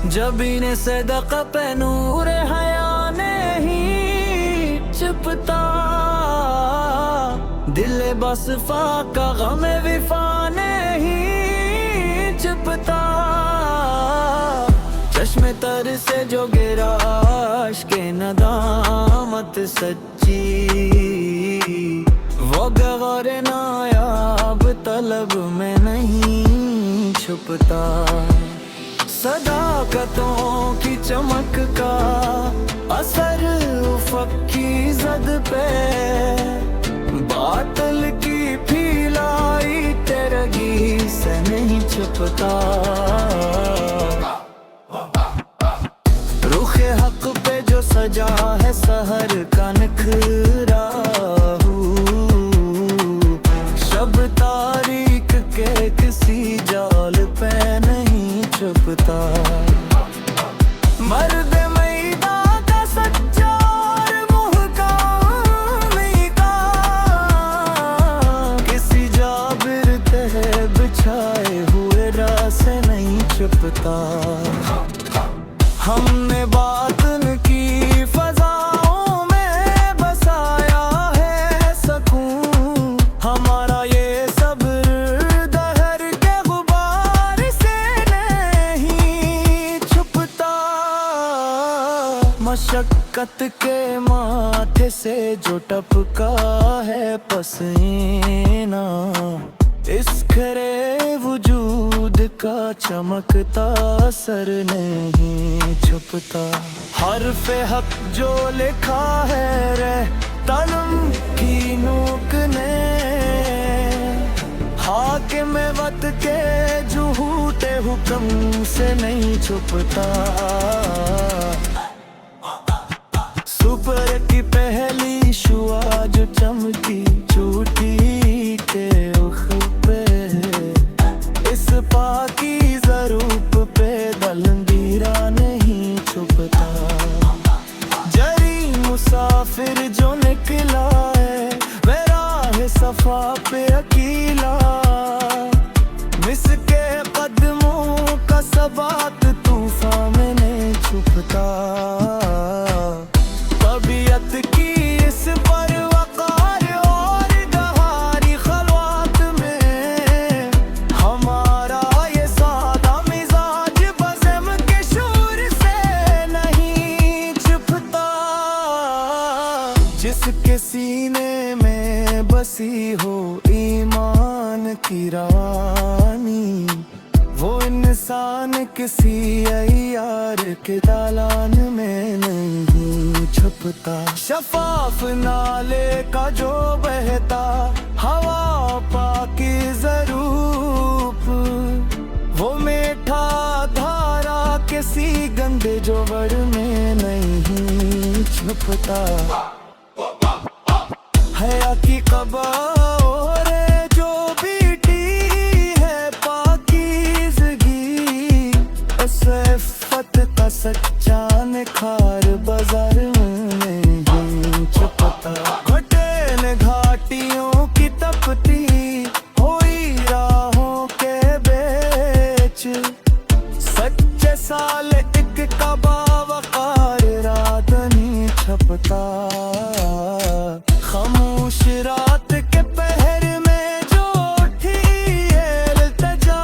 जबीने सदक पे नूर हया नहीं छिपता, दिल बस फाका गम विफा नहीं छिपता। चश्मे तर से जो गिरा के नदामत सच्ची, वो गौर नायाब तलब में नहीं छुपता। सदाकतों की चमक का असर उफ़क़ की ज़द पे, बातल की फीलाई तेरगी से नहीं छुपता। रुखे हक पे जो सजा है सहर का निखरा, शब तारीख के किसी जाल पे नहीं छुपता। मर्द मैदा का सच्चा और मुहकामी का, किसी जाबिर तह बिछाए हुए राह से नहीं छुपता। हमने बातन की फजाओं में बसाया है सकून, हमारा ये सब्र दहर के गुबार से नहीं छुपता। मशक्कत के माथे से जो टपका है पसीना, इस खरे वजूद का चमकता सर नहीं छुपता। हर्फ़ हक जो लिखा है रे तलम की नोक ने, हाकिम वक्त के झूठे हुक्म से नहीं छुपता। सुपर की पहली शुआ जो चमकी झूठी के उख पे, इस पाकीज़ा रूप पे दलंदीरा नहीं छुपता। जरी मुसाफिर जो निकला है वह राह सफा पे अकेला, मिसके कदमों का सबात तूफान में नहीं छुपता। तबीयत की इस पर वक़ार और दहारी खलवात में, हमारा ये सादा मिजाज बज़म के शूर से नहीं छुपता। जिसके सीने में बसी हो ईमान की रवानी, वो इंसान किसी अय्यार के दालान में नहीं छुपता। शफाफ नाले का जो बहता हवा पाकीज़ा रूप, वो मीठा धारा किसी गंदे जोवर में नहीं छुपता। हया की क़बा और जो बीटी है पाकीज़गी, उस इफ़्फ़त का सच्चा निखार बाज़ार में नहीं छुपता। घुटन घाटियों की तपती हुई राहों के बेच, सच्चे साल एक कबा वक़ार रात नहीं छपता। खामोश रात के पहर में जो उठी है इल्तिजा,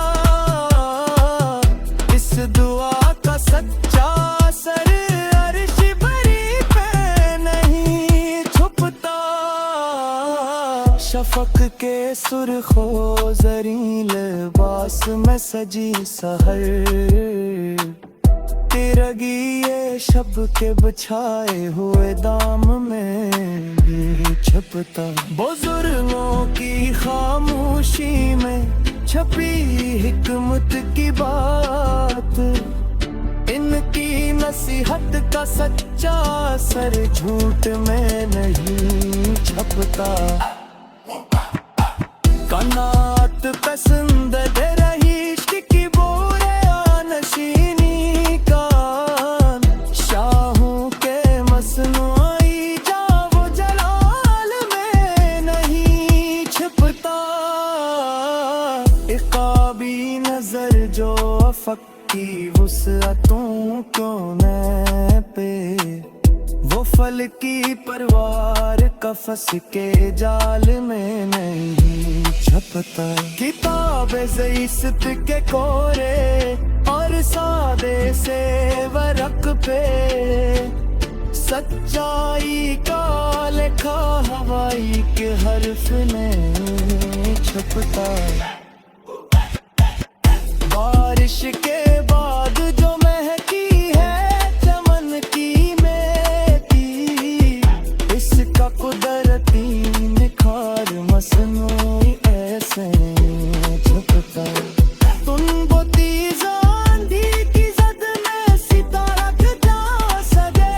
इस दुआ का सच्चा असर अर्श बरी पे नहीं छुपता। शफक के सुर्खो ज़री लिबास में सजी सहर, तिरगी ये शब के बिछाए हुए दाम में भी छुपता। बुजुर्गों की खामोशी में छपी हिकमत की बात, इनकी नसीहत का सच्चा असर झूठ में नहीं छपता। कनात पसंद दे रही इश्क की बोरे नशीनी का, शाहों के मसनूई जा वो जलाल में नहीं छुपता। इकाबी नजर जो अफक की वुसअतों क्यों न पे, वो फल की परवार कफस के जाल में नहीं छपता। किताबे ज़ईस्त के कोरे और सादे से वरक पे, सच्चाई का लिखा हवाई के हर्फ में छपता। बारिश के बाद जो महकी है चमन की मेथी, इसका कुदरती निखार मसनूई ऐसे छपता। तुम बोती आंधी की जद में सितारा जा सके,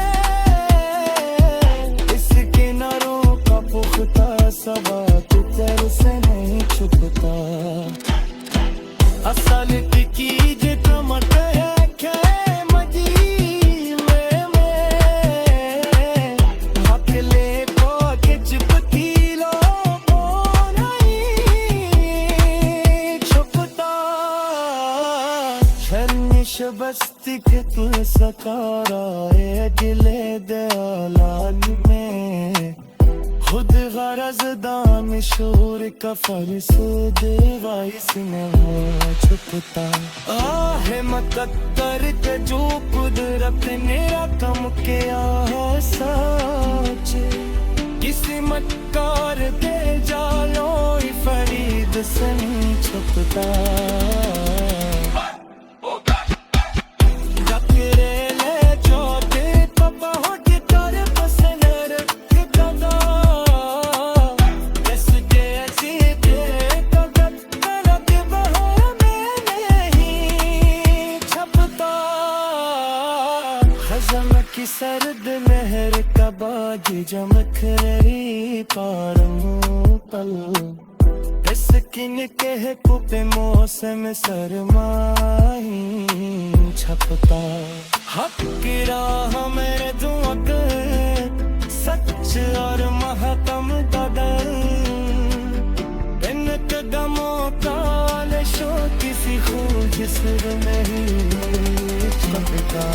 इस किनारों का पुख्ता सवाब तेरे से नहीं छुपता। असल कीज कमत है खे मजी में हकले को चिपकी लो नहीं छुपता। शर्निश बस्ती के तू सकारा है जिले दयालान में, खुद गरज दानिशूर का फर्स देवाइस में हो छुपता। आहे मकद्दर के जो कुदरत ने रकम के साच, किसी मक्कार दे जालो फरीद से नहीं छुपता। की सर्द लहर का बाज जमक रही पारमू पल, स्किन के कुपे मौसम सरमाही छपता। हक की राह मेरे दुआक सच और महकम ददल, इन कदमों का नशो किसी खूब जिस्म में ही छपता।